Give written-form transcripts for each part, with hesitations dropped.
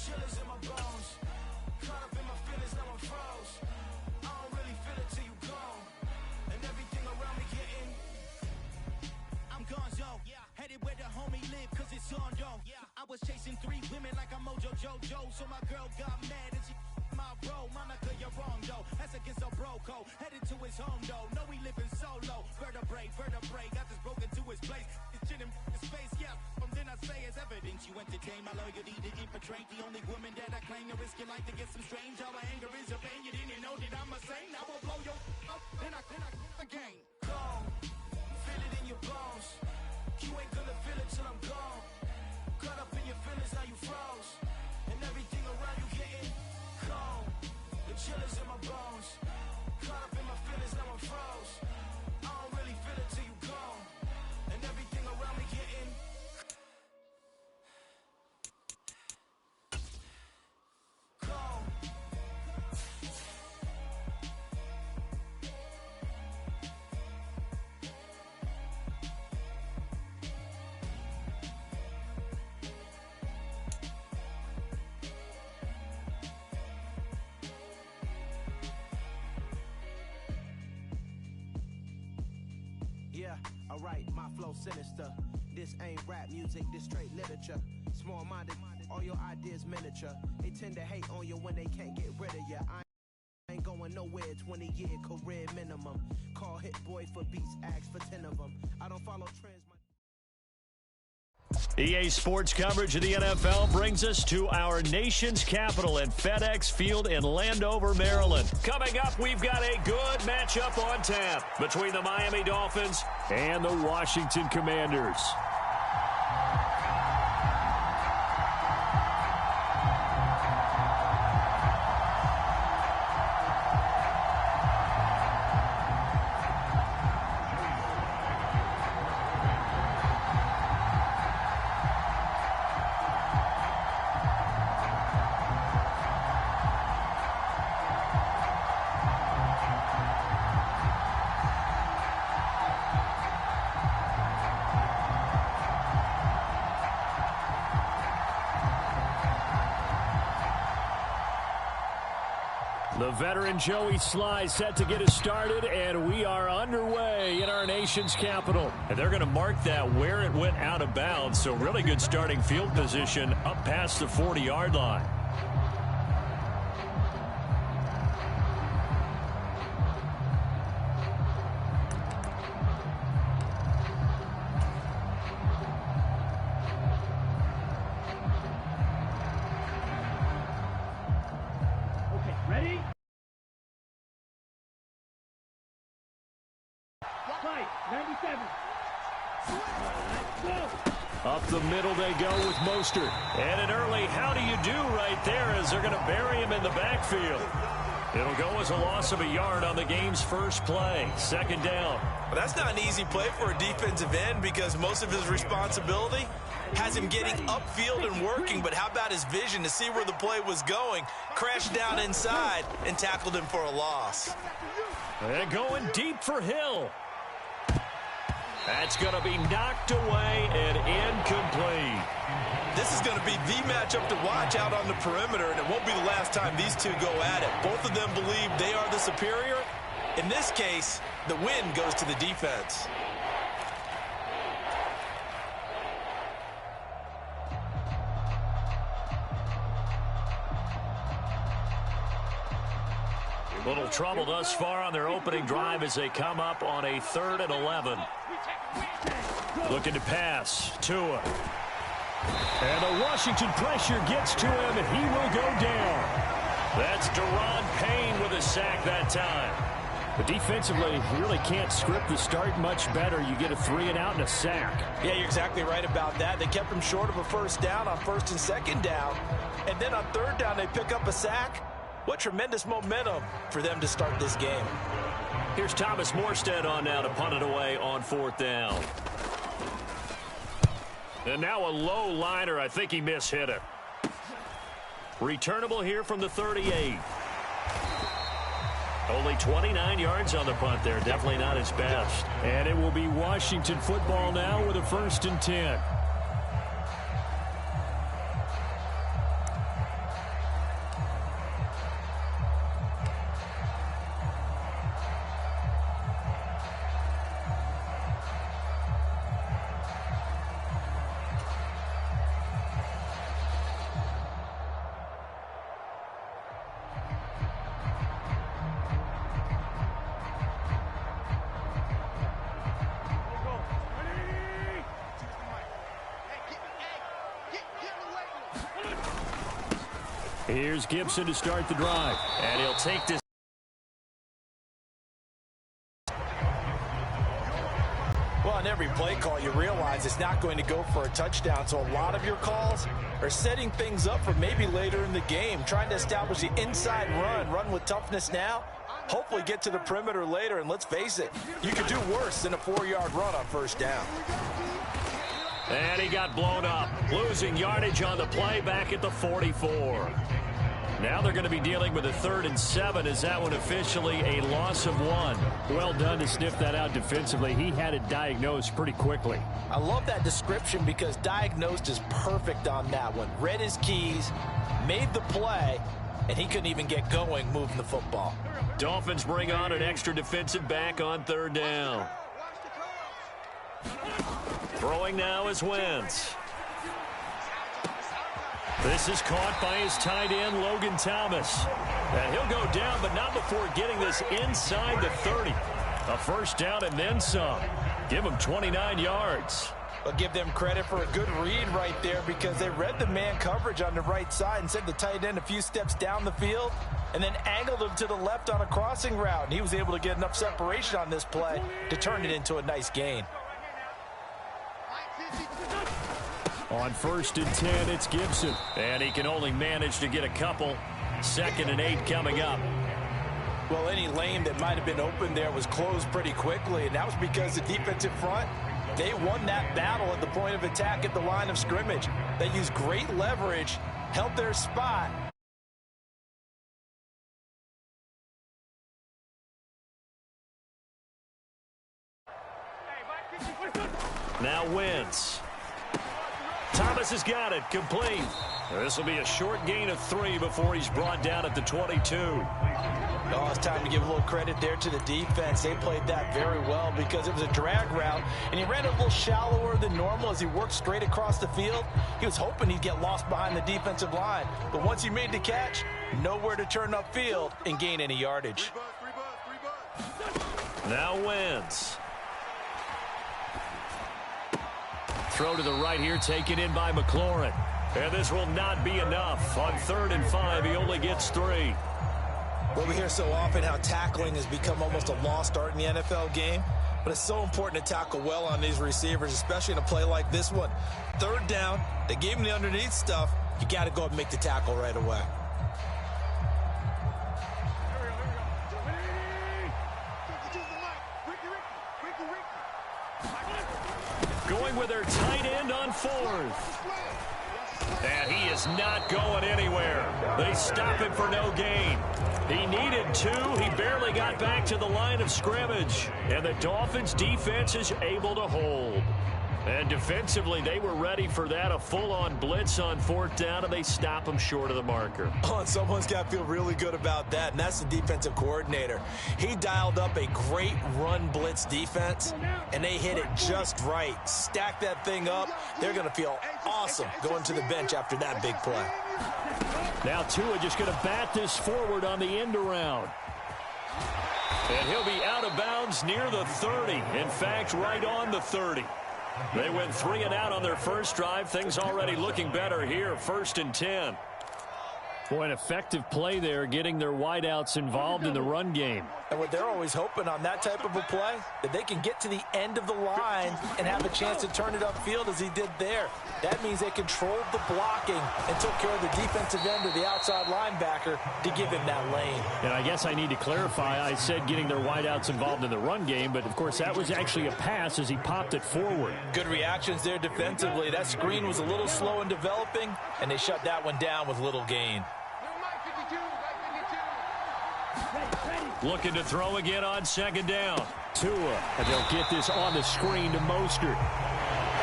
chillers in my bones. Caught up in my feelings, now I'm froze. I don't really feel it till you gone. And everything around me getting. I'm gonzo, headed where the homie live, cause it's on though. I was chasing 3 women like I'm Mojo Jojo, so my girl got mad and she my bro. Monica, you're wrong though, that's against a bro code. Headed to his home though, no we living solo. Vertebrae, got this broken to his place. It's chin in his face, yeah, from then I say it's evidence. You entertain my loyalty to infiltrate the only woman that I claim to risk your life to get some strange. All my anger is a pain, you didn't know that I'm a saint. I will blow your up, then I again. Gone, feel it in your bones. You ain't gonna feel it till I'm gone. Caught up in your feelings, now you froze. And everything around you getting cold. The chillers in my bones. Caught up in my feelings, now I'm froze. I don't really feel it till you gone. And everything around me getting cold. Yeah, alright, my flow sinister. This ain't rap music, this straight literature. Small-minded, all your ideas miniature. They tend to hate on you when they can't get rid of you. I ain't going nowhere, 20-year career minimum. Call Hit Boy for beats, ask for 10 of them. I don't follow trends. EA Sports coverage of the NFL brings us to our nation's capital at FedEx Field in Landover, Maryland. Coming up, we've got a good matchup on tap between the Miami Dolphins and the Washington Commanders. The veteran Joey Sly set to get us started, and we are underway in our nation's capital. And they're going to mark that where it went out of bounds, so really good starting field position up past the 40-yard line. Ready? Play, 97. Let's go. Up the middle they go with Mostert. And an early how do you do right there as they're going to bury him in the backfield. It'll go as a loss of a yard on the game's first play. Second down. Well, that's not an easy play for a defensive end because most of his responsibility has him getting upfield and working, but how about his vision to see where the play was going, crashed down inside, and tackled him for a loss. And going deep for Hill. That's going to be knocked away and incomplete. This is going to be the matchup to watch out on the perimeter, and it won't be the last time these two go at it. Both of them believe they are the superior. In this case, the win goes to the defense. Little trouble thus far on their opening drive as they come up on a 3rd and 11. Looking to pass. Tua. And the Washington pressure gets to him, and he will go down. That's Deron Payne with a sack that time. But defensively, you really can't script the start much better. You get a 3-and-out and a sack. Yeah, you're exactly right about that. They kept him short of a first down on 1st and 2nd down. And then on 3rd down, they pick up a sack. What tremendous momentum for them to start this game. Here's Thomas Morstead on now to punt it away on 4th down. And now a low liner. I think he mishit it. Returnable here from the 38. Only 29 yards on the punt there. Definitely not his best. And it will be Washington football now with a 1st and 10. Here's Gibson to start the drive. And he'll take this. Well, on every play call, you realize it's not going to go for a touchdown. So a lot of your calls are setting things up for maybe later in the game, trying to establish the inside run with toughness now, hopefully get to the perimeter later. And let's face it, you could do worse than a 4-yard run on first down. And he got blown up, losing yardage on the play back at the 44. Now they're going to be dealing with a 3rd and 7 as that one officially a loss of 1. Well done to sniff that out defensively. He had it diagnosed pretty quickly. I love that description because diagnosed is perfect on that one. Read his keys, made the play, and he couldn't even get going moving the football. Dolphins bring on an extra defensive back on 3rd down. Throwing now is Wentz. This is caught by his tight end, Logan Thomas. And he'll go down, but not before getting this inside the 30. A first down and then some. Give him 29 yards. But give them credit for a good read right there because they read the man coverage on the right side and sent the tight end a few steps down the field and then angled him to the left on a crossing route. And he was able to get enough separation on this play to turn it into a nice gain. On 1st and 10, it's Gibson. And he can only manage to get a couple. 2nd and 8 coming up. Well, any lane that might have been open there was closed pretty quickly, and that was because the defensive front, they won that battle at the point of attack at the line of scrimmage. They used great leverage, held their spot. Now Wentz. Thomas has got it, complete. This will be a short gain of 3 before he's brought down at the 22. Oh, it's time to give a little credit there to the defense. They played that very well because it was a drag route, and he ran it a little shallower than normal as he worked straight across the field. He was hoping he'd get lost behind the defensive line, but once he made the catch, nowhere to turn upfield and gain any yardage. Now Wentz. Throw to the right here, taken in by McLaurin. And this will not be enough. On 3rd and 5, he only gets 3. Well, we hear so often how tackling has become almost a lost art in the NFL game, but it's so important to tackle well on these receivers, especially in a play like this one. 3rd down, they gave him the underneath stuff. You got to go up and make the tackle right away. Going with their tight end on 4th. And he is not going anywhere. They stop him for no gain. He needed 2. He barely got back to the line of scrimmage. And the Dolphins defense is able to hold. And defensively, they were ready for that. A full-on blitz on 4th down, and they stop him short of the marker. Oh, and someone's got to feel really good about that, and that's the defensive coordinator. He dialed up a great run blitz defense, and they hit it just right. Stack that thing up. They're going to feel awesome going to the bench after that big play. Now Tua just going to bat this forward on the end around. And he'll be out of bounds near the 30. In fact, right on the 30. They went 3 and out on their first drive. Things already looking better here. 1st and 10. Boy, an effective play there, getting their wideouts involved in the run game. And what they're always hoping on that type of a play, that they can get to the end of the line and have a chance to turn it upfield as he did there. That means they controlled the blocking and took care of the defensive end or the outside linebacker to give him that lane. And I guess I need to clarify, I said getting their wideouts involved in the run game, but of course that was actually a pass as he popped it forward. Good reactions there defensively. That screen was a little slow in developing, and they shut that one down with little gain. Looking to throw again on 2nd down. Tua, and they'll get this on the screen to Mostert.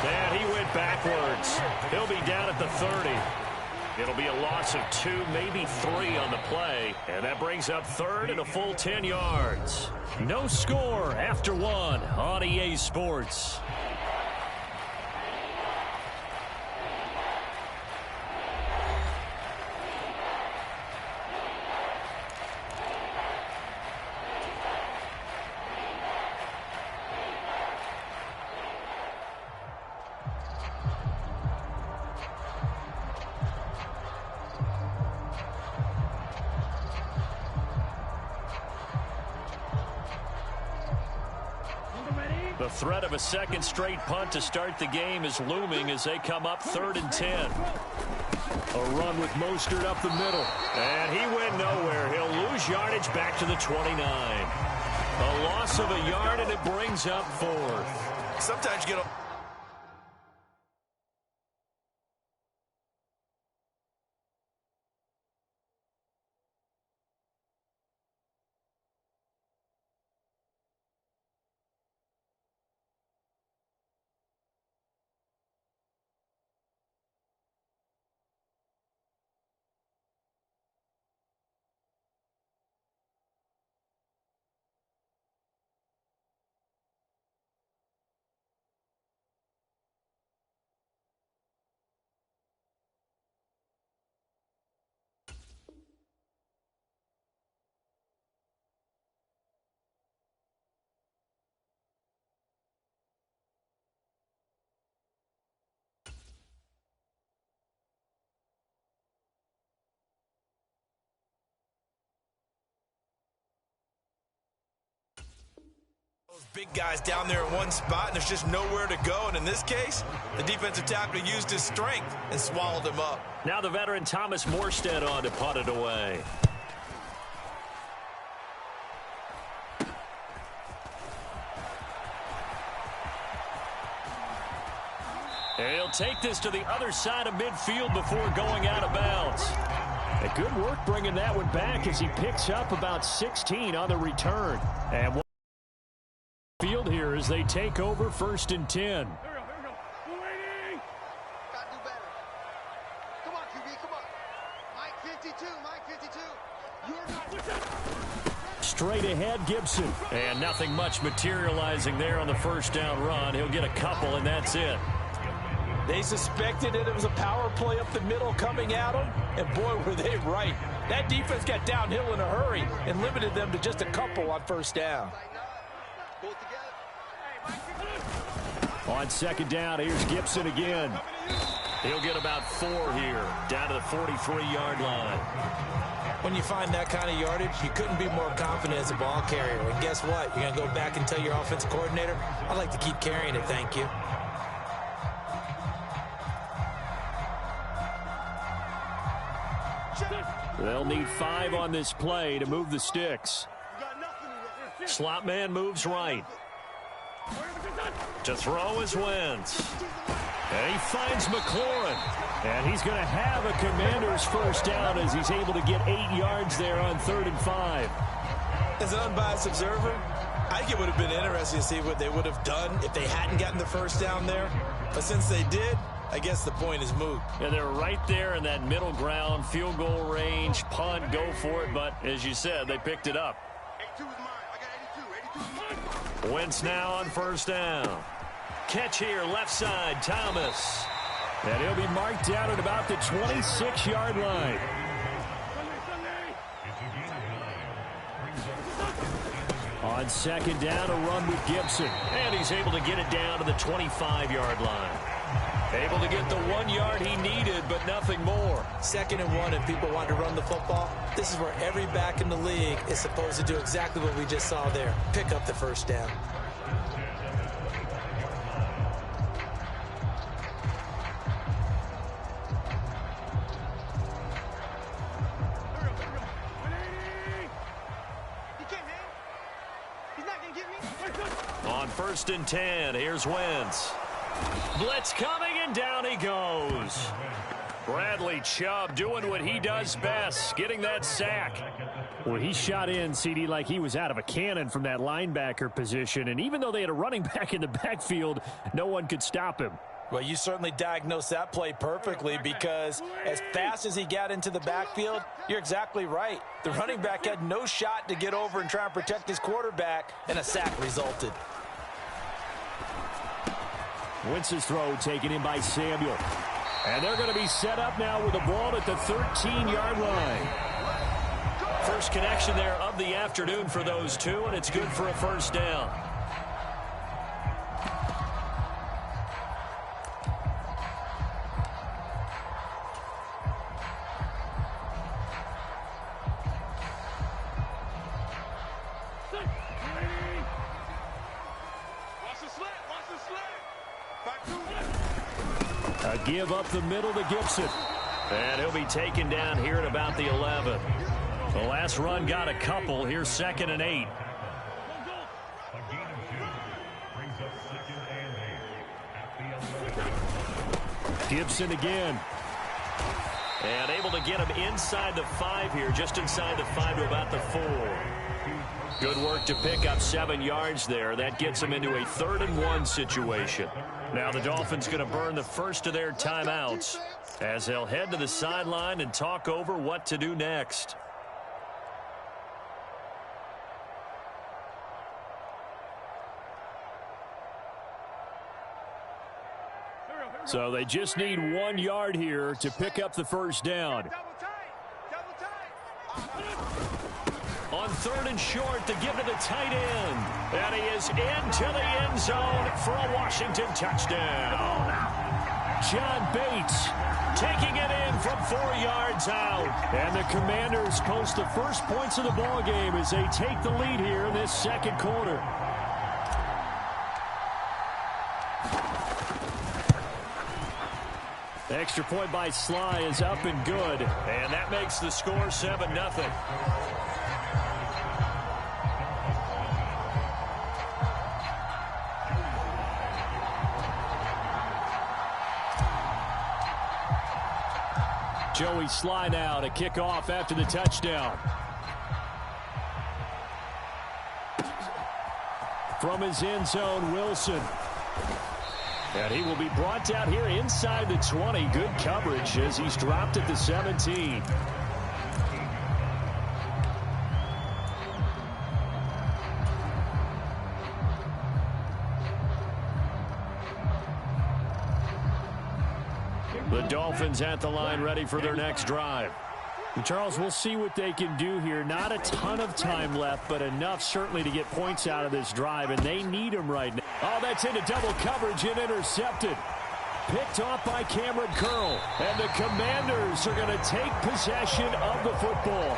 And he went backwards. He'll be down at the 30. It'll be a loss of 2, maybe 3 on the play. And that brings up 3rd and a full 10 yards. No score after 1 on EA Sports. The threat of a second straight punt to start the game is looming as they come up 3rd and 10. A run with Mostert up the middle. And he went nowhere. He'll lose yardage back to the 29. A loss of a yard, and it brings up 4th. Sometimes you get a... Big guys down there in one spot, and there's just nowhere to go. And in this case, the defensive tackle used his strength and swallowed him up. Now the veteran Thomas Morstead on to punt it away. He'll take this to the other side of midfield before going out of bounds. A good work bringing that one back as he picks up about 16 on the return. And field here as they take over 1st and 10. Here we go. Waiting. Gotta do better. Come on, QB, come on. Mike 52. You're not. Straight ahead, Gibson. And nothing much materializing there on the first down run. He'll get a couple, and that's it. They suspected that it was a power play up the middle coming at them, and boy, were they right. That defense got downhill in a hurry and limited them to just a couple on first down. On 2nd down, here's Gibson again. He'll get about 4 here, down to the 43-yard line. When you find that kind of yardage, you couldn't be more confident as a ball carrier. And guess what? You're going to go back and tell your offensive coordinator, I'd like to keep carrying it, thank you. They'll need 5 on this play to move the sticks. Slot man moves right. To throw is Wentz. And he finds McLaurin. And he's going to have a Commander's first down as he's able to get 8 yards there on 3rd and 5. As an unbiased observer, I think it would have been interesting to see what they would have done if they hadn't gotten the first down there. But since they did, I guess the point is moot. And they're right there in that middle ground, field goal range, punt, go for it. But as you said, they picked it up. 82 is mine. I got 82 is mine. Wentz now on first down. Catch here, left side, Thomas. And he'll be marked down at about the 26-yard line. On 2nd down, a run with Gibson. And he's able to get it down to the 25-yard line. Able to get the 1 yard he needed, but nothing more. 2nd and 1, if people want to run the football, this is where every back in the league is supposed to do exactly what we just saw there. Pick up the first down. On 1st and 10, here's Wentz. Blitz coming, and down he goes. Bradley Chubb doing what he does best, getting that sack. Well, he shot in, CD, like he was out of a cannon from that linebacker position. And even though they had a running back in the backfield, no one could stop him. Well, you certainly diagnosed that play perfectly, because as fast as he got into the backfield, you're exactly right. The running back had no shot to get over and try and protect his quarterback, and a sack resulted. Wentz's throw taken in by Samuel. And they're going to be set up now with the ball at the 13-yard line. First connection there of the afternoon for those two, and it's good for a first down. Watch the A give up the middle to Gibson. And he'll be taken down here at about the 11. The last run got a couple. Here's 2nd and 8. Gibson again. And able to get him inside the 5 here, just inside the 5 to about the 4. Good work to pick up 7 yards there. That gets him into a 3rd and 1 situation. Now the Dolphins going to burn the first of their timeouts as they'll head to the sideline and talk over what to do next. So they just need 1 yard here to pick up the first down. On 3rd and short, to give to the tight end. And he is into the end zone for a Washington touchdown. John Bates taking it in from 4 yards out. And the Commanders post the first points of the ball game as they take the lead here in this second quarter. The extra point by Sly is up and good. And that makes the score 7-0. Joey Sly now to kick off after the touchdown. From his end zone, Wilson. And he will be brought down here inside the 20. Good coverage as he's dropped at the 17. The Dolphins at the line ready for their next drive. And Charles, we'll see what they can do here. Not a ton of time left, but enough certainly to get points out of this drive, and they need them right now. Oh, that's into double coverage and intercepted. Picked off by Cameron Curl. And the Commanders are going to take possession of the football.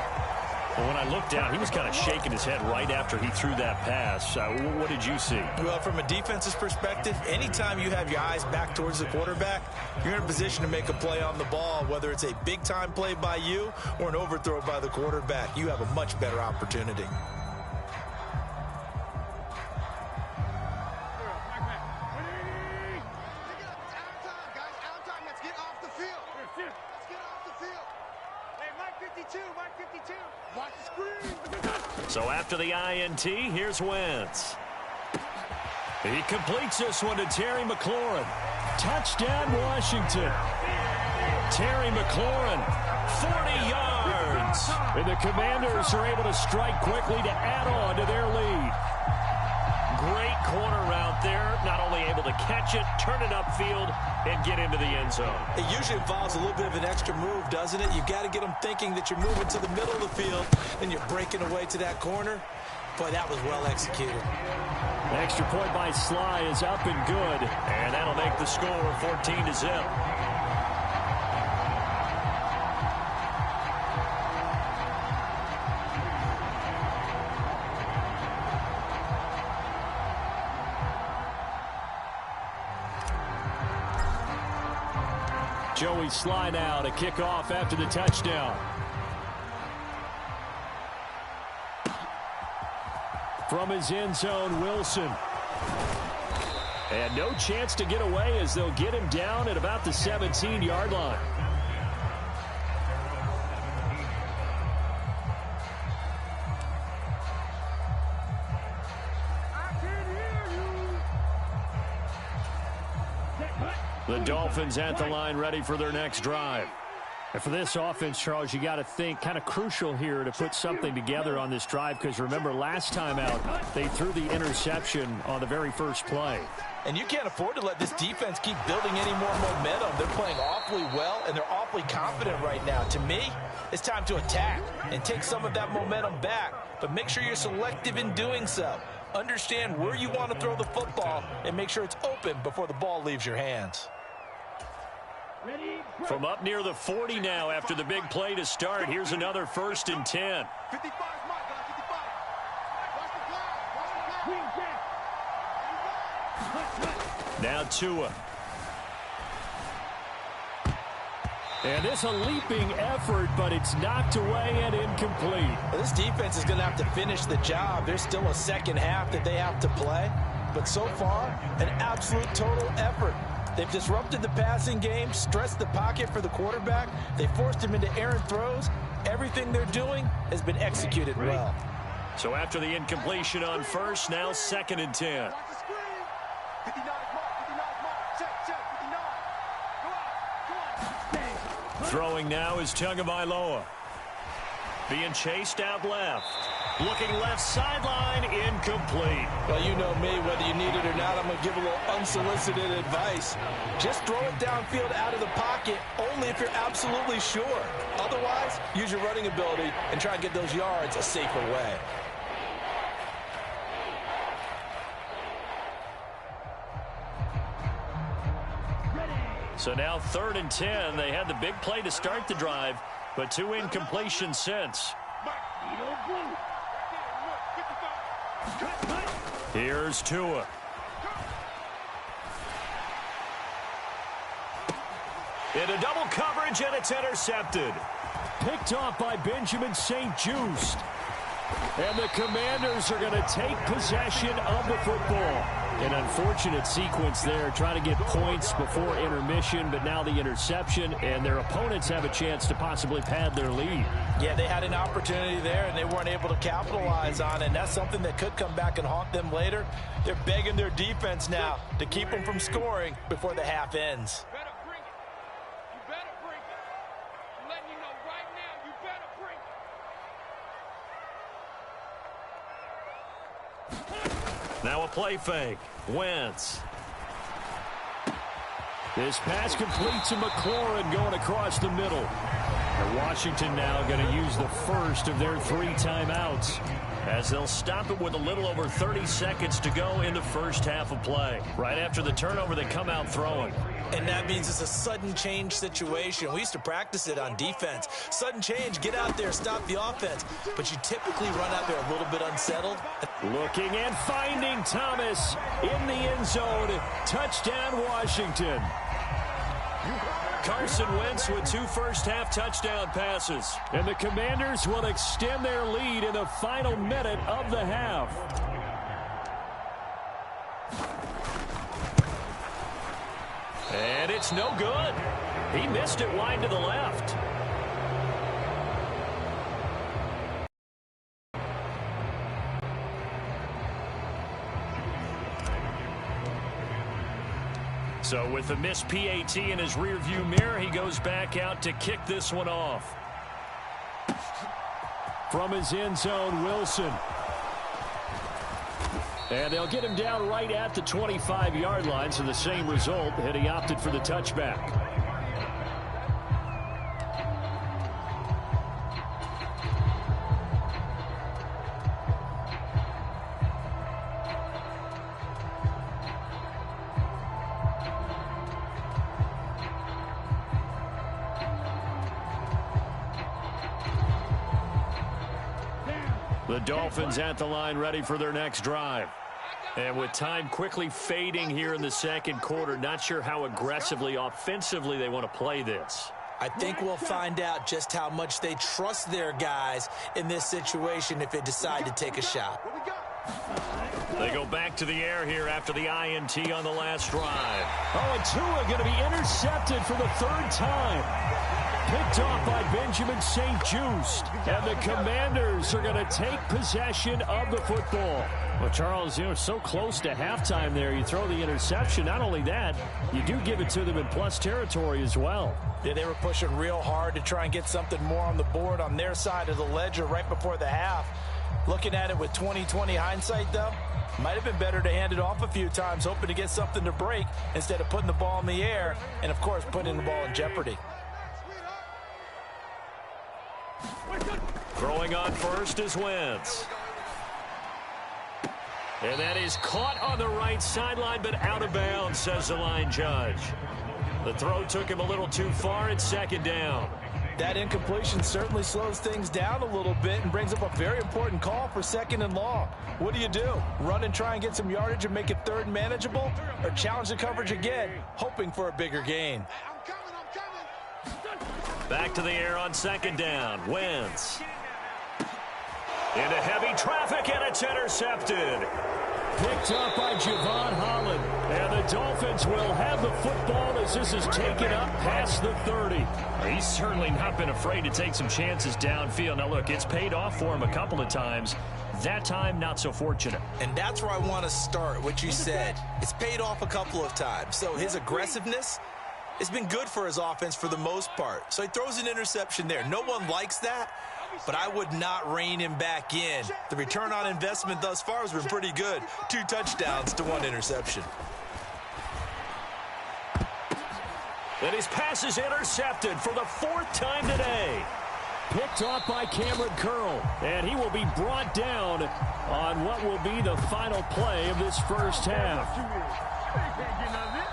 Well, when I looked down, he was kind of shaking his head right after he threw that pass. What did you see? Well, from a defense's perspective, anytime you have your eyes back towards the quarterback, you're in a position to make a play on the ball, whether it's a big-time play by you or an overthrow by the quarterback. You have a much better opportunity. So after the INT, here's Wentz. He completes this one to Terry McLaurin. Touchdown, Washington. Terry McLaurin, 40 yards. And the Commanders are able to strike quickly to add on to their lead. Great corner route there. Not only able to catch it, turn it upfield, and get into the end zone. It usually involves a little bit of an extra move, doesn't it? You've got to get them thinking that you're moving to the middle of the field, and you're breaking away to that corner. Boy, that was well executed. The extra point by Sly is up and good, and that'll make the score 14-0. Joey Sly now to kick off after the touchdown. From his end zone, Wilson. And no chance to get away as they'll get him down at about the 17-yard line. The Dolphins at the line ready for their next drive. And for this offense, Charles, you got to think kind of crucial here to put something together on this drive because remember last time out they threw the interception on the very first play. And you can't afford to let this defense keep building any more momentum. They're playing awfully well, and they're awfully confident right now. To me, it's time to attack and take some of that momentum back, but make sure you're selective in doing so. Understand where you want to throw the football and make sure it's open before the ball leaves your hands. From up near the 40 now after the big play to start. Here's another 1st and 10. 55 Now Tua. And this a leaping effort, but it's knocked away and incomplete. Well, this defense is going to have to finish the job. There's still a second half that they have to play. But so far, an absolute total effort. They've disrupted the passing game, stressed the pocket for the quarterback. They forced him into errant throws. Everything they're doing has been executed well. So after the incompletion on first, now 2nd and 10. Throwing now is Tagovailoa. Being chased out left. Looking left sideline, incomplete. Well, you know me, whether you need it or not, I'm going to give a little unsolicited advice. Just throw it downfield out of the pocket, only if you're absolutely sure. Otherwise, use your running ability and try and get those yards a safer way. So now 3rd and 10. They had the big play to start the drive, but 2 incompletions since. Here's Tua. Into double coverage, and it's intercepted. Picked off by Benjamin St-Juste. And the Commanders are going to take possession of the football. An unfortunate sequence there, trying to get points before intermission, but now the interception, and their opponents have a chance to possibly pad their lead. Yeah, they had an opportunity there, and they weren't able to capitalize on it, and that's something that could come back and haunt them later. They're begging their defense now to keep them from scoring before the half ends. Now a play fake. Wentz. This pass complete to McLaurin going across the middle. And Washington now going to use the first of their 3 timeouts, as they'll stop it with a little over 30 seconds to go in the first half of play. Right after the turnover, they come out throwing. And that means it's a sudden change situation. We used to practice it on defense. Sudden change, get out there, stop the offense. But you typically run out there a little bit unsettled. Looking and finding Thomas in the end zone. Touchdown, Washington. Carson Wentz with 2 first-half touchdown passes. And the Commanders will extend their lead in the final minute of the half. And it's no good. He missed it wide to the left. So with the missed PAT in his rearview mirror, he goes back out to kick this one off. From his end zone, Wilson. And they'll get him down right at the 25-yard line, so the same result, and he opted for the touchback. The Dolphins at the line, ready for their next drive. And with time quickly fading here in the second quarter, not sure how aggressively, offensively they want to play this. I think we'll find out just how much they trust their guys in this situation if they decide to take a shot. They go back to the air here after the INT on the last drive. Oh, and Tua going to be intercepted for the 3rd time. Picked off by Benjamin St-Juste. And the Commanders are going to take possession of the football. Well, Charles, so close to halftime there. You throw the interception. Not only that, you do give it to them in plus territory as well. Yeah, they were pushing real hard to try and get something more on the board on their side of the ledger right before the half. Looking at it with 20/20 hindsight, though, might have been better to hand it off a few times, hoping to get something to break instead of putting the ball in the air and, of course, putting the ball in jeopardy. Throwing on first is Wentz. And that is caught on the right sideline, but out of bounds, says the line judge. The throw took him a little too far. It's 2nd down. That incompletion certainly slows things down a little bit and brings up a very important call for 2nd and long. What do? Run and try and get some yardage and make it 3rd manageable? Or challenge the coverage again, hoping for a bigger gain? Back to the air on second down. Wentz. Into heavy traffic, and it's intercepted. Picked up by Javon Holland. And the Dolphins will have the football as this is taken up past the 30. He's certainly not been afraid to take some chances downfield. Now, look, it's paid off for him a couple of times. That time, not so fortunate. And that's where I want to start, what you said. It's paid off a couple of times. So his aggressiveness has been good for his offense for the most part. So he throws an interception there. No one likes that, but I would not rein him back in. The return on investment thus far has been pretty good. 2 touchdowns to 1 interception. And his pass is intercepted for the 4th time today. Picked off by Cameron Curl. And he will be brought down on what will be the final play of this first half.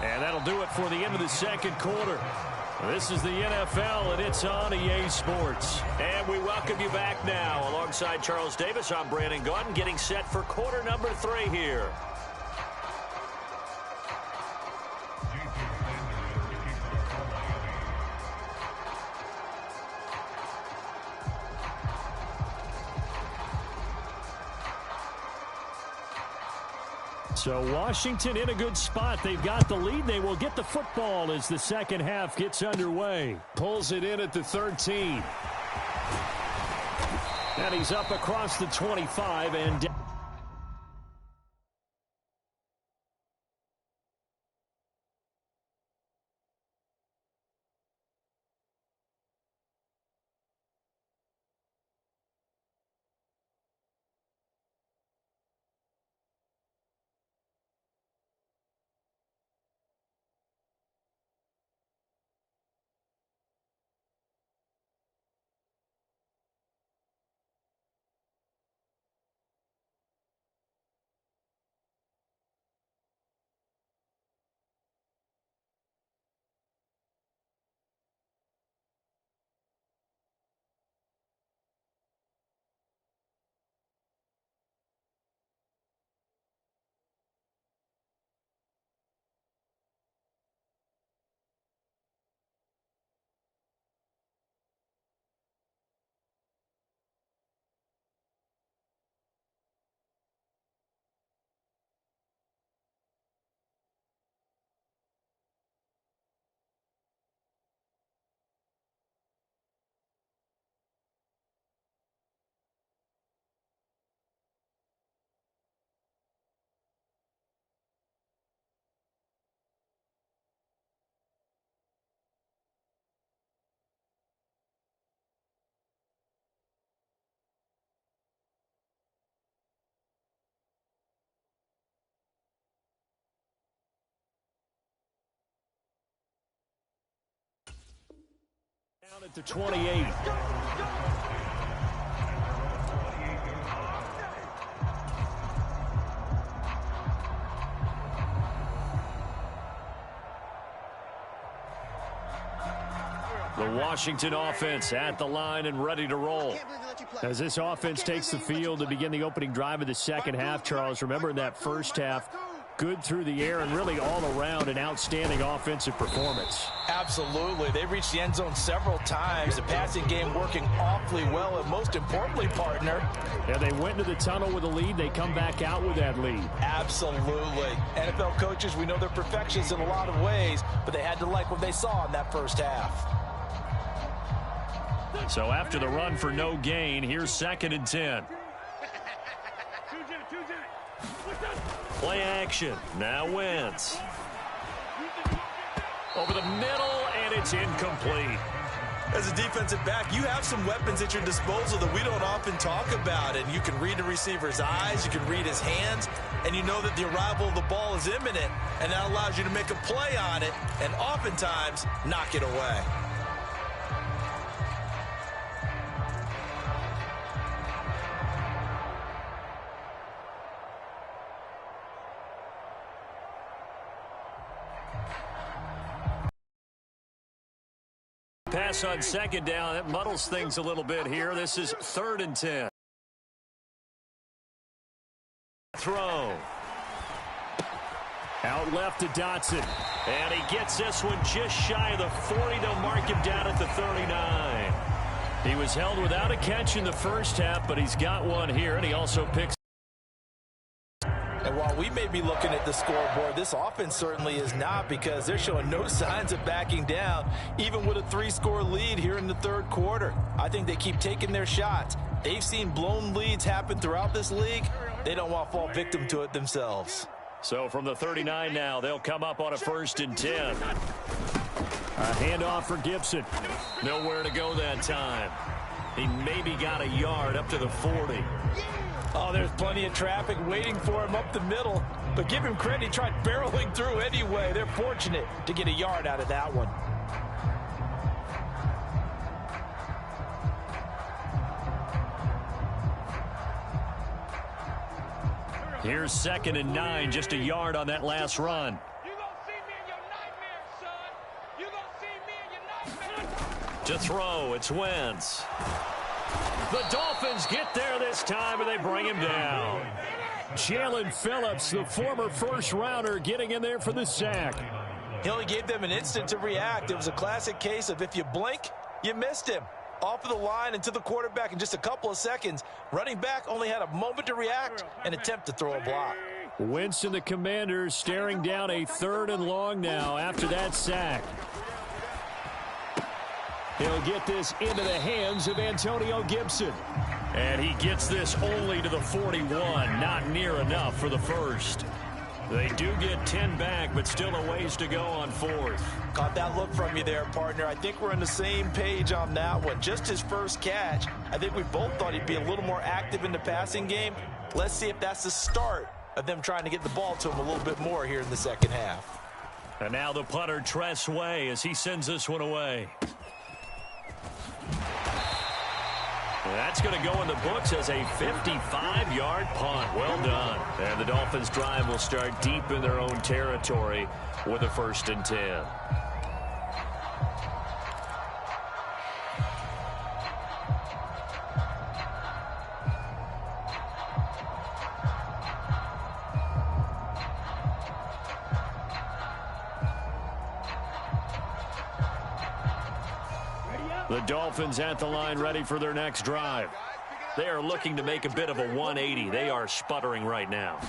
And that'll do it for the end of the second quarter. This is the NFL, and it's on EA Sports. And we welcome you back now. Alongside Charles Davis, I'm Brandon Gaudin, getting set for quarter number 3 here. So Washington in a good spot. They've got the lead. They will get the football as the second half gets underway. Pulls it in at the 13. And he's up across the 25 and down at the 28. The Washington offense at the line and ready to roll. As this offense takes the field to begin the opening drive of the second half, Charles, remember in that first half, good through the air and really all around an outstanding offensive performance. Absolutely. They reached the end zone several times. The passing game working awfully well, and most importantly, partner. Yeah, they went into the tunnel with a lead. They come back out with that lead. Absolutely. NFL coaches, we know they're perfectionists in a lot of ways, but they had to like what they saw in that first half. So after the run for no gain, here's 2nd and 10. Play action. Now Wentz. Over the middle, and it's incomplete. As a defensive back, you have some weapons at your disposal that we don't often talk about. And you can read the receiver's eyes, you can read his hands, and you know that the arrival of the ball is imminent. And that allows you to make a play on it and oftentimes knock it away. Pass on 2nd down. That muddles things a little bit here. This is 3rd and 10. Throw. Out left to Dotson. And he gets this one just shy of the 40. They'll mark him down at the 39. He was held without a catch in the first half, but he's got one here, and he also picks. And while we may be looking at the scoreboard, this offense certainly is not, because they're showing no signs of backing down, even with a 3-score lead here in the third quarter. I think they keep taking their shots. They've seen blown leads happen throughout this league. They don't want to fall victim to it themselves. So from the 39 now, they'll come up on a 1st and 10. A handoff for Gibson. Nowhere to go that time. He maybe got a yard up to the 40. Oh, there's plenty of traffic waiting for him up the middle. But give him credit, he tried barreling through anyway. They're fortunate to get a yard out of that one. Here's 2nd and 9, just a yard on that last run. To throw, it's Wentz. The Dolphins get there this time, and they bring him down. Jalen Phillips, the former first-rounder, getting in there for the sack. He only gave them an instant to react. It was a classic case of if you blink, you missed him. Off of the line and to the quarterback in just a couple of seconds. Running back only had a moment to react and attempt to throw a block. Wentz and the Commanders staring down a 3rd and long now after that sack. He'll get this into the hands of Antonio Gibson. And he gets this only to the 41. Not near enough for the first. They do get 10 back, but still a ways to go on 4th. Caught that look from you there, partner. I think we're on the same page on that one. Just his first catch. I think we both thought he'd be a little more active in the passing game. Let's see if that's the start of them trying to get the ball to him a little bit more here in the second half. And now the punter, Tress Way, as he sends this one away. That's going to go in the books as a 55-yard punt. Well done. And the Dolphins' drive will start deep in their own territory with a 1st and 10. The Dolphins at the line, ready for their next drive. They are looking to make a bit of a 180. They are sputtering right now.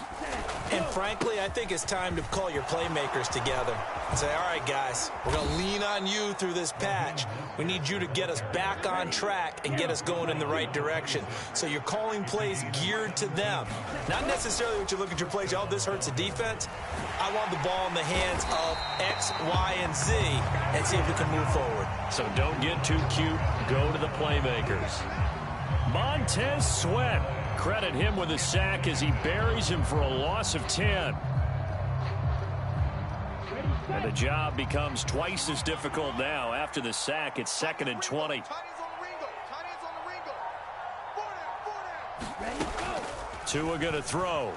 And frankly, I think it's time to call your playmakers together and say, all right, guys, we're going to lean on you through this patch. We need you to get us back on track and get us going in the right direction. So you're calling plays geared to them. Not necessarily what you look at your plays, oh, this hurts the defense. I want the ball in the hands of X, Y, and Z and see if we can move forward. So don't get too cute. Go to the playmakers. Montez Sweat. Credit him with a sack as he buries him for a loss of 10. And the job becomes twice as difficult now. After the sack, it's 2nd and 20. Tua going to throw.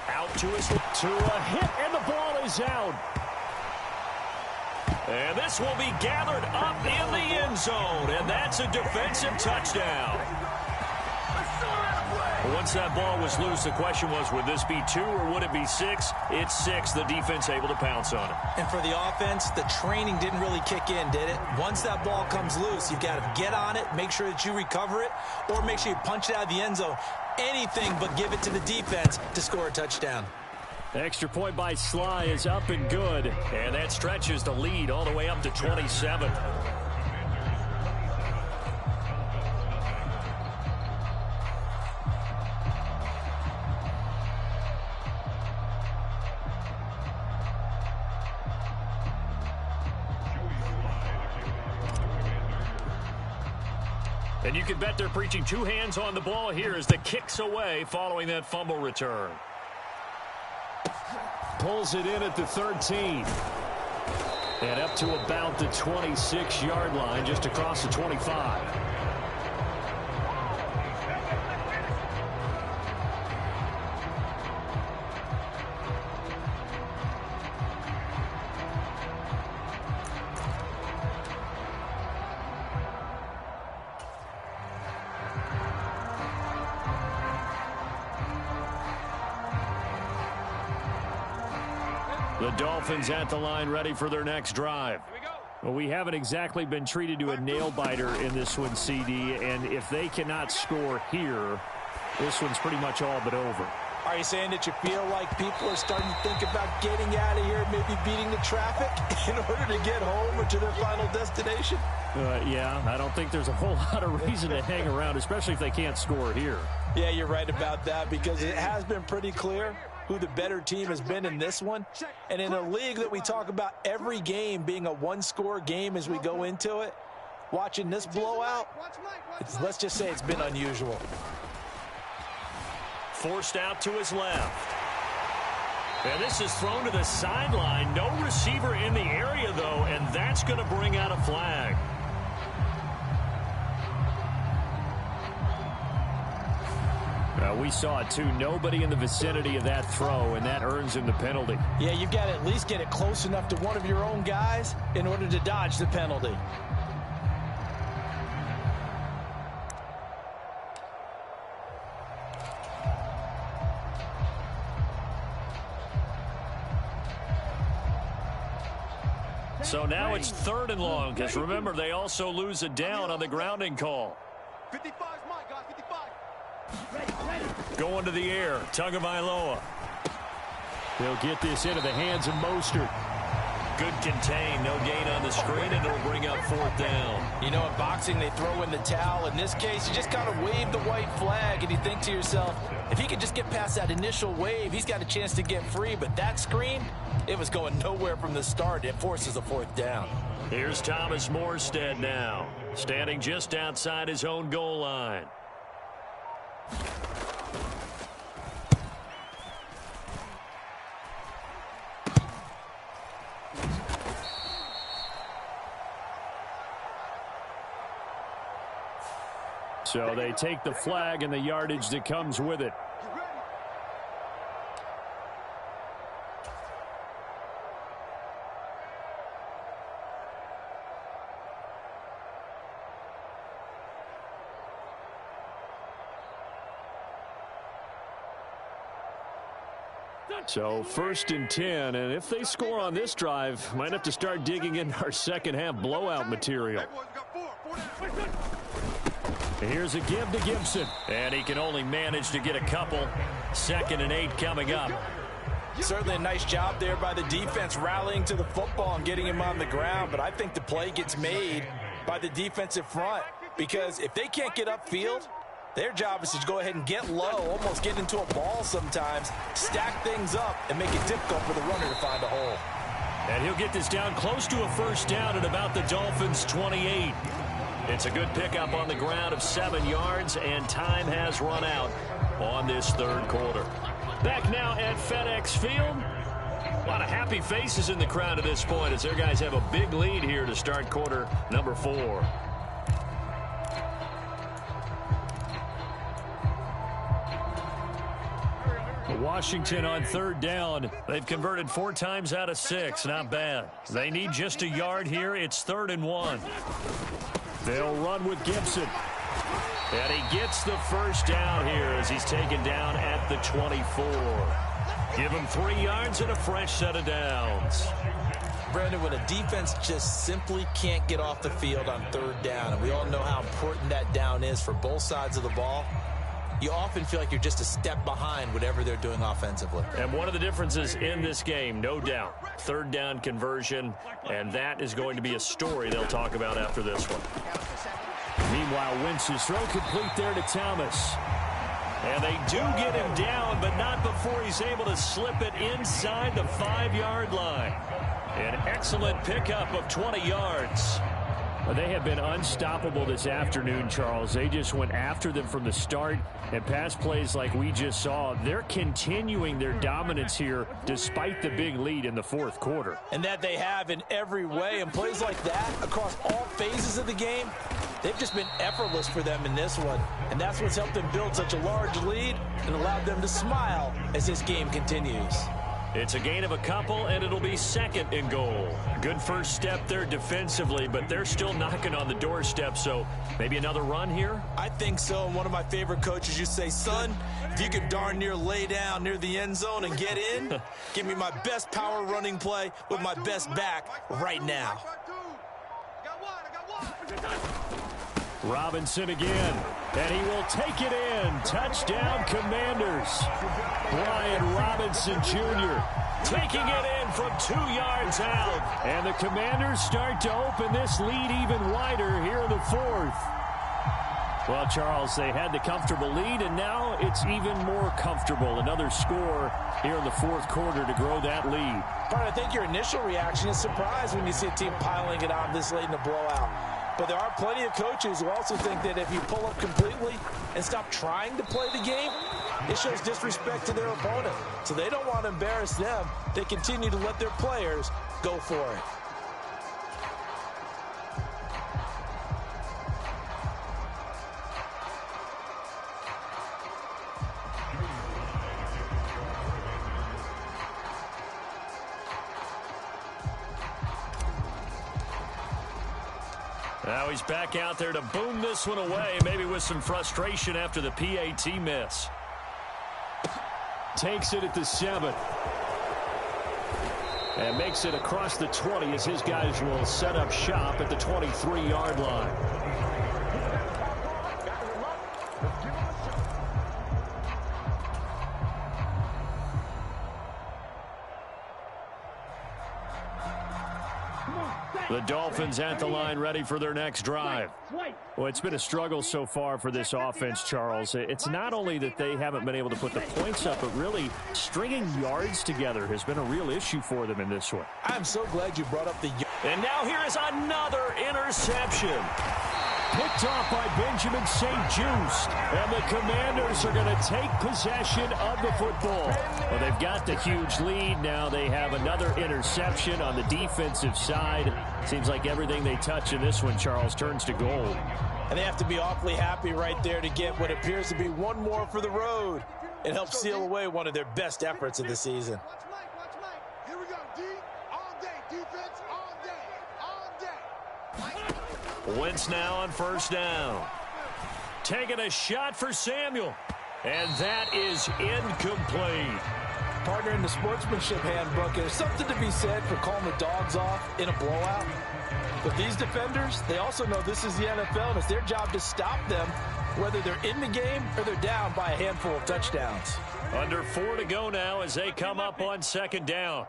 Out to his Tua hit, and the ball is out. And this will be gathered up in the end zone, and that's a defensive touchdown. Once that ball was loose, the question was, would this be 2 or would it be 6? It's 6. The defense able to pounce on it. And for the offense, the training didn't really kick in, did it? Once that ball comes loose, you've got to get on it, make sure that you recover it, or make sure you punch it out of the end zone. Anything but give it to the defense to score a touchdown. Extra point by Sly is up and good, and that stretches the lead all the way up to 27. And you can bet they're preaching 2 hands on the ball here as the kick's away following that fumble return. Pulls it in at the 13. And up to about the 26-yard line, just across the 25. The Dolphins at the line, ready for their next drive. Well, we haven't exactly been treated to a nail-biter in this one, CD, and if they cannot score here, this one's pretty much all but over. Are you saying that you feel like people are starting to think about getting out of here, maybe beating the traffic in order to get home or to their final destination? Yeah, I don't think there's a whole lot of reason to hang around, especially if they can't score here. Yeah, you're right about that, because it has been pretty clear who the better team has been in this one. And in a league that we talk about every game being a one-score game as we go into it, watching this blowout, let's just say it's been unusual. Forced out to his left. And this is thrown to the sideline. No receiver in the area, though, and that's going to bring out a flag. We saw it, too. Nobody in the vicinity of that throw, and that earns him the penalty. Yeah, you've got to at least get it close enough to one of your own guys in order to dodge the penalty. So now it's 3rd and long, because remember, they also lose a down on the grounding call. 55's mine, guys, 55. Going to the air, Tagovailoa. They'll get this into the hands of Mostert. Good contain, no gain on the screen, and it'll bring up 4th down. You know, in boxing, they throw in the towel. In this case, you just kind of wave the white flag, and you think to yourself, if he could just get past that initial wave, he's got a chance to get free. But that screen, it was going nowhere from the start. It forces a 4th down. Here's Thomas Morstead now, standing just outside his own goal line. So they take the flag and the yardage that comes with it. So 1st and 10, and if they score on this drive, might have to start digging in our second half blowout material. Here's a give to Gibson, and he can only manage to get a couple. 2nd and 8 coming up. Certainly a nice job there by the defense rallying to the football and getting him on the ground, but I think the play gets made by the defensive front, because if they can't get upfield, their job is to go ahead and get low, almost get into a ball sometimes, stack things up, and make it difficult for the runner to find a hole. And he'll get this down close to a 1st down at about the Dolphins' 28. It's a good pickup on the ground of 7 yards, and time has run out on this 3rd quarter. Back now at FedEx Field. A lot of happy faces in the crowd at this point as their guys have a big lead here to start quarter number 4. Washington on 3rd down. They've converted 4 times out of 6. Not bad. They need just a yard here. It's 3rd and 1. They'll run with Gibson. And he gets the 1st down here as he's taken down at the 24. Give him 3 yards and a fresh set of downs. Brandon, when a defense just simply can't get off the field on 3rd down, and we all know how important that down is for both sides of the ball, you often feel like you're just a step behind whatever they're doing offensively. And one of the differences in this game, no doubt, 3rd down conversion, and that is going to be a story they'll talk about after this one. Meanwhile, Wentz's throw complete there to Thomas. And they do get him down, but not before he's able to slip it inside the 5-yard line. An excellent pickup of 20 yards. Well, they have been unstoppable this afternoon, Charles. They just went after them from the start, and pass plays like we just saw, they're continuing their dominance here despite the big lead in the 4th quarter. And that they have in every way, and plays like that across all phases of the game, they've just been effortless for them in this one. And that's what's helped them build such a large lead and allowed them to smile as this game continues. It's a gain of a couple, and it'll be second and goal. Good first step there defensively, but they're still knocking on the doorstep, so maybe another run here? I think so. And one of my favorite coaches, you say, son, if you could darn near lay down near the end zone and get in, give me my best power running play with my best back right now. Robinson again, and he will take it in. Touchdown, Commanders. Brian Robinson Jr. taking it in from 2 yards out. And the Commanders start to open this lead even wider here in the fourth. Well, Charles, they had the comfortable lead, and now it's even more comfortable. Another score here in the fourth quarter to grow that lead. But I think your initial reaction is surprise when you see a team piling it on this late in the blowout. But there are plenty of coaches who also think that if you pull up completely and stop trying to play the game, it shows disrespect to their opponent. So they don't want to embarrass them. They continue to let their players go for it. Now he's back out there to boom this one away, maybe with some frustration after the PAT miss. Takes it at the 7. And makes it across the 20 as his guys will set up shop at the 23-yard line. The Dolphins at the line, ready for their next drive. Well, it's been a struggle so far for this offense, Charles. It's not only that they haven't been able to put the points up, but really stringing yards together has been a real issue for them in this one. I'm so glad you brought up the... And now here is another interception. Picked off by Benjamin St. Just. And the Commanders are going to take possession of the football. Well, they've got the huge lead. Now they have another interception on the defensive side. Seems like everything they touch in this one, Charles, turns to gold. And they have to be awfully happy right there to get what appears to be one more for the road. It helps seal away one of their best efforts of the season. Watch Mike. Here we go, D. All day. Defense all day. All day. Wentz now on first down. Taking a shot for Samuel. And that is incomplete. Partner, in the sportsmanship handbook, there's something to be said for calling the dogs off in a blowout. But these defenders, they also know this is the NFL, and it's their job to stop them, whether they're in the game or they're down by a handful of touchdowns. Under 4 to go now as they come up on second down.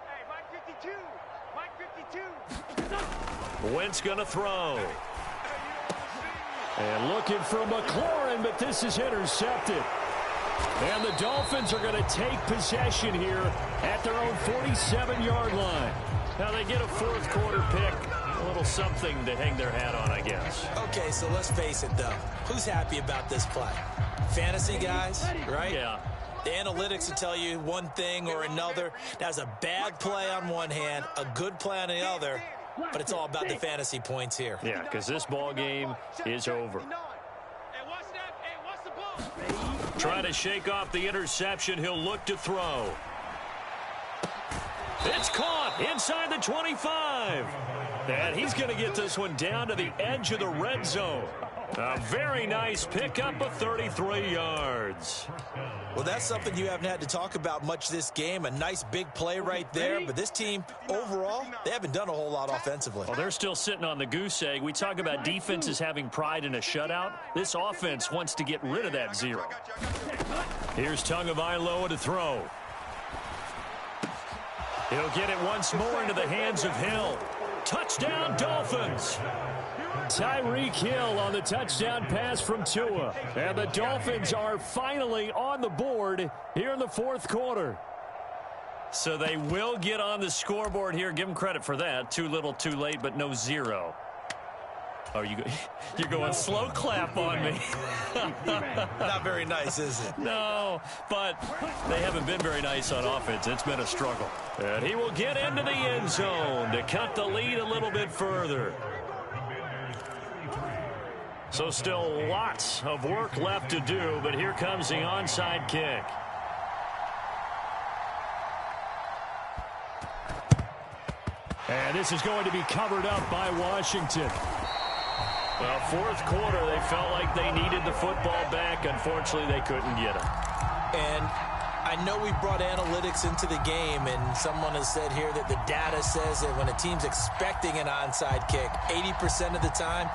Hey, Mike 52. Mike 52. Wentz going to throw. And looking for McLaurin, but this is intercepted. And the Dolphins are going to take possession here at their own 47-yard line. Now they get a fourth quarter pick. A little something to hang their hat on, I guess. Okay, so let's face it, though. Who's happy about this play? Fantasy guys, right? Yeah. The analytics will tell you one thing or another. That's a bad play on one hand, a good play on the other, but it's all about the fantasy points here. Yeah, because this ball game is over. Trying to shake off the interception. He'll look to throw. It's caught inside the 25. And he's going to get this one down to the edge of the red zone. A very nice pickup of 33 yards. Well, that's something you haven't had to talk about much this game. A nice big play right there. But this team, overall, they haven't done a whole lot offensively. Well, they're still sitting on the goose egg. We talk about defenses having pride in a shutout. This offense wants to get rid of that zero. Here's Tagovailoa to throw. He'll get it once more into the hands of Hill. Touchdown, Dolphins. Tyreek Hill on the touchdown pass from Tua. And the Dolphins are finally on the board here in the fourth quarter. So they will get on the scoreboard here. Give them credit for that. Too little, too late, but no zero. Oh, you're going slow clap on me. Not very nice, is it? No, but they haven't been very nice on offense. It's been a struggle. And he will get into the end zone to cut the lead a little bit further. So still lots of work left to do, but here comes the onside kick. And this is going to be covered up by Washington. Well, fourth quarter, they felt like they needed the football back. Unfortunately, they couldn't get it. And I know we brought analytics into the game, and someone has said here that the data says that when a team's expecting an onside kick, 80% of the time,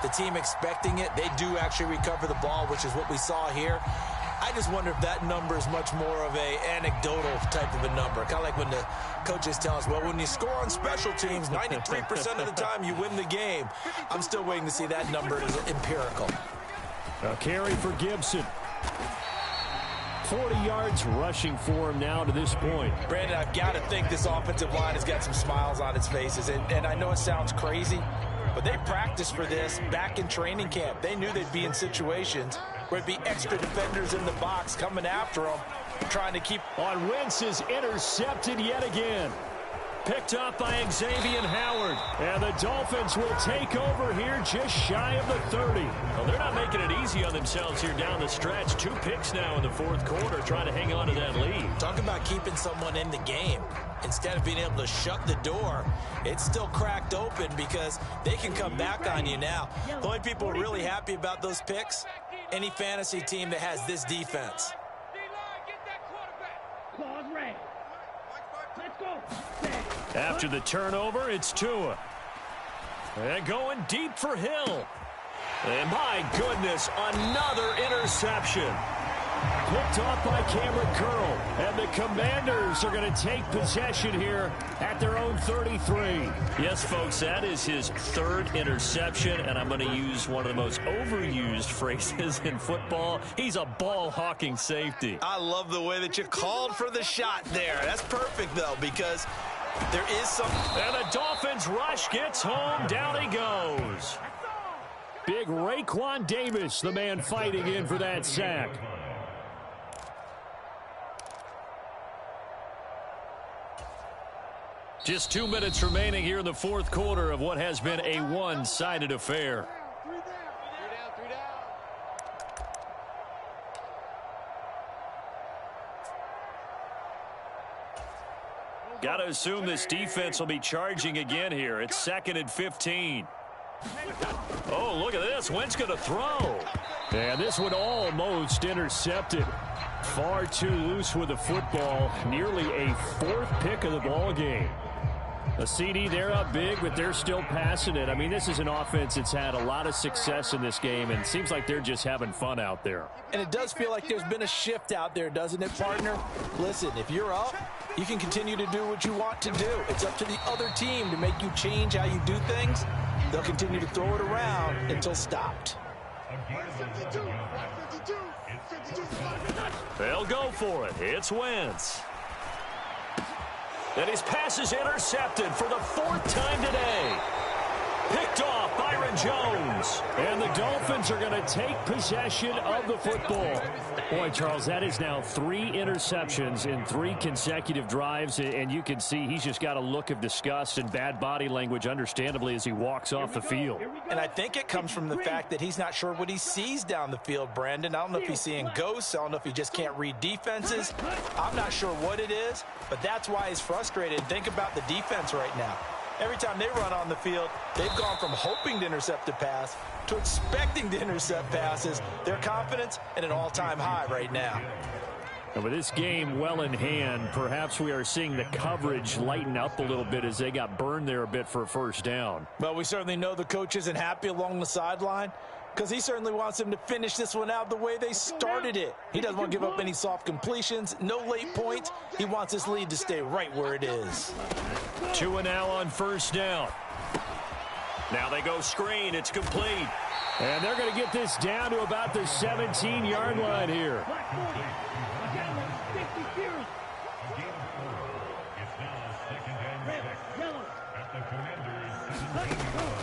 the team expecting it, they do actually recover the ball, which is what we saw here. I just wonder if that number is much more of a anecdotal type of a number. Kind of like when the coaches tell us, well, when you score on special teams, 93% of the time you win the game. I'm still waiting to see that number as empirical. A carry for Gibson. 40 yards rushing for him now to this point. Brandon, I've got to think this offensive line has got some smiles on its faces. And I know it sounds crazy, but they practiced for this back in training camp. They knew they'd be in situations where it'd be extra defenders in the box coming after them, trying to keep. On Wentz is intercepted yet again. Picked up by Xavier Howard. And the Dolphins will take over here just shy of the 30. Well, they're not making it easy on themselves here down the stretch. 2 picks now in the fourth quarter, trying to hang on to that lead. Talk about keeping someone in the game. Instead of being able to shut the door, it's still cracked open because they can come back on you now. The only people who are really happy about those picks, any fantasy team that has this defense. After the turnover, it's Tua. And going deep for Hill. And my goodness, another interception. Picked off by Cameron Curl. And the Commanders are going to take possession here at their own 33. Yes, folks, that is his 3rd interception. And I'm going to use one of the most overused phrases in football. He's a ball-hawking safety. I love the way that you called for the shot there. That's perfect, though, because there is some. And the Dolphins rush gets home. Down he goes. Big Raekwon Davis, the man fighting in for that sack. Just 2 minutes remaining here in the fourth quarter of what has been a one-sided affair. Got to assume this defense will be charging again here. It's 2nd and 15. Oh, look at this. Wentz going to throw. And this one almost intercepted. Far too loose with the football. Nearly a 4th pick of the ball game. A CD, they're up big, but they're still passing it. I mean, this is an offense that's had a lot of success in this game, and it seems like they're just having fun out there. And it does feel like there's been a shift out there, doesn't it, partner? Listen, if you're up, you can continue to do what you want to do. It's up to the other team to make you change how you do things. They'll continue to throw it around until stopped. They'll go for it. It's Wentz. And his pass is intercepted for the 4th time today. Picked off Byron Jones. And the Dolphins are going to take possession of the football. Boy, Charles, that is now 3 interceptions in 3 consecutive drives. And you can see he's just got a look of disgust and bad body language, understandably, as he walks off the field. And I think it comes from the fact that he's not sure what he sees down the field, Brandon. I don't know if he's seeing ghosts. I don't know if he just can't read defenses. I'm not sure what it is, but that's why he's frustrated. Think about the defense right now. Every time they run on the field, they've gone from hoping to intercept a pass to expecting to intercept passes. Their confidence at an all-time high right now. And with this game well in hand, perhaps we are seeing the coverage lighten up a little bit as they got burned there a bit for a first down. Well, we certainly know the coach isn't happy along the sideline because he certainly wants them to finish this one out the way they started it. He doesn't want to give up any soft completions, no late points. He wants his lead to stay right where it is. 2 now on first down. Now they go screen. It's complete. And they're going to get this down to about the 17-yard line here.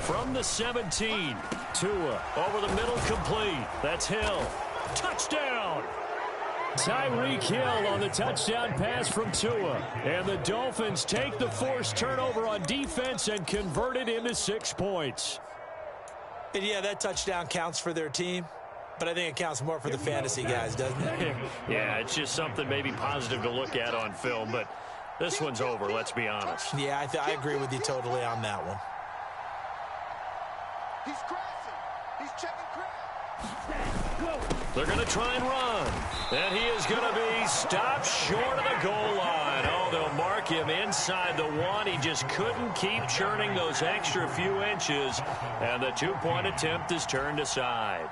From the 17, Tua over the middle, complete. That's Hill. Touchdown! Tyreek Hill on the touchdown pass from Tua. And the Dolphins take the forced turnover on defense and convert it into 6 points. And yeah, that touchdown counts for their team, but I think it counts more for the fantasy guys, doesn't it? Yeah, it's just something maybe positive to look at on film, but This one's over, let's be honest. Yeah, I agree with you totally on that one. He's crashing. He's checking crash. They're going to try and run. And he is going to be stopped short of the goal line. Oh, they'll mark him inside the one. He just couldn't keep churning those extra few inches. And the two-point attempt is turned aside.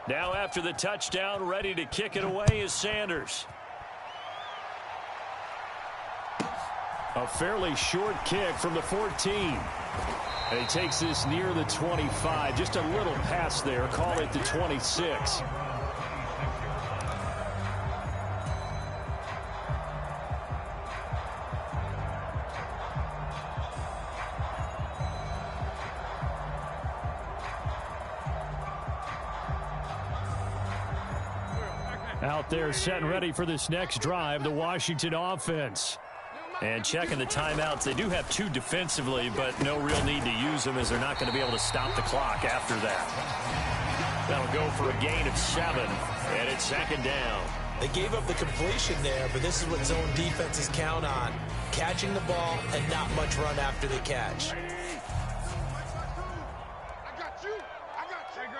Now after the touchdown, ready to kick it away is Sanders. A fairly short kick from the 14. And he takes this near the 25. Just a little pass there. Call it the 26. Out there set and ready for this next drive, the Washington offense. And checking the timeouts, they do have 2 defensively, but no real need to use them as they're not going to be able to stop the clock after that. That'll go for a gain of 7, and it's second down. They gave up the completion there, but this is what zone defenses count on. Catching the ball and not much run after the catch. I got you. Great.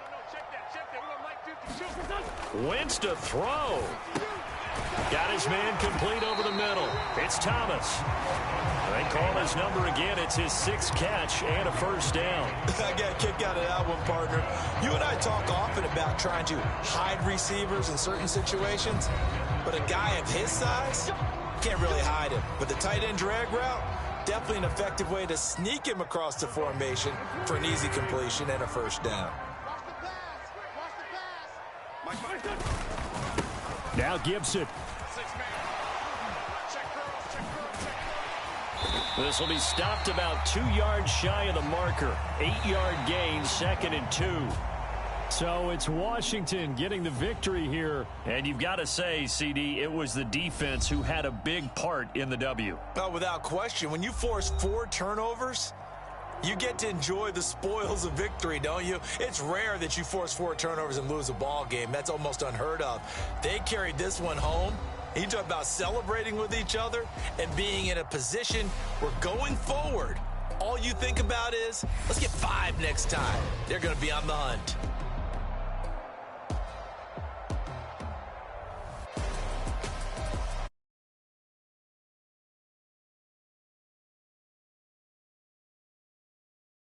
No, check that. We want Mike 52. Wentz to throw. Got his man complete over the middle. It's Thomas. They call his number again. It's his 6th catch and a first down. I got a kick out of that one, partner. You and I talk often about trying to hide receivers in certain situations, but a guy of his size can't really hide him. But the tight end drag route, definitely an effective way to sneak him across the formation for an easy completion and a first down. Watch the pass. Now Gibson. This will be stopped about 2 yards shy of the marker. 8-yard gain, 2nd and 2. So it's Washington getting the victory here. And you've got to say, CD, it was the defense who had a big part in the W. Oh, without question. When you force 4 turnovers, you get to enjoy the spoils of victory, don't you? It's rare that you force 4 turnovers and lose a ball game. That's almost unheard of. They carried this one home. You talk about celebrating with each other and being in a position where going forward, all you think about is, let's get 5 next time. They're going to be on the hunt.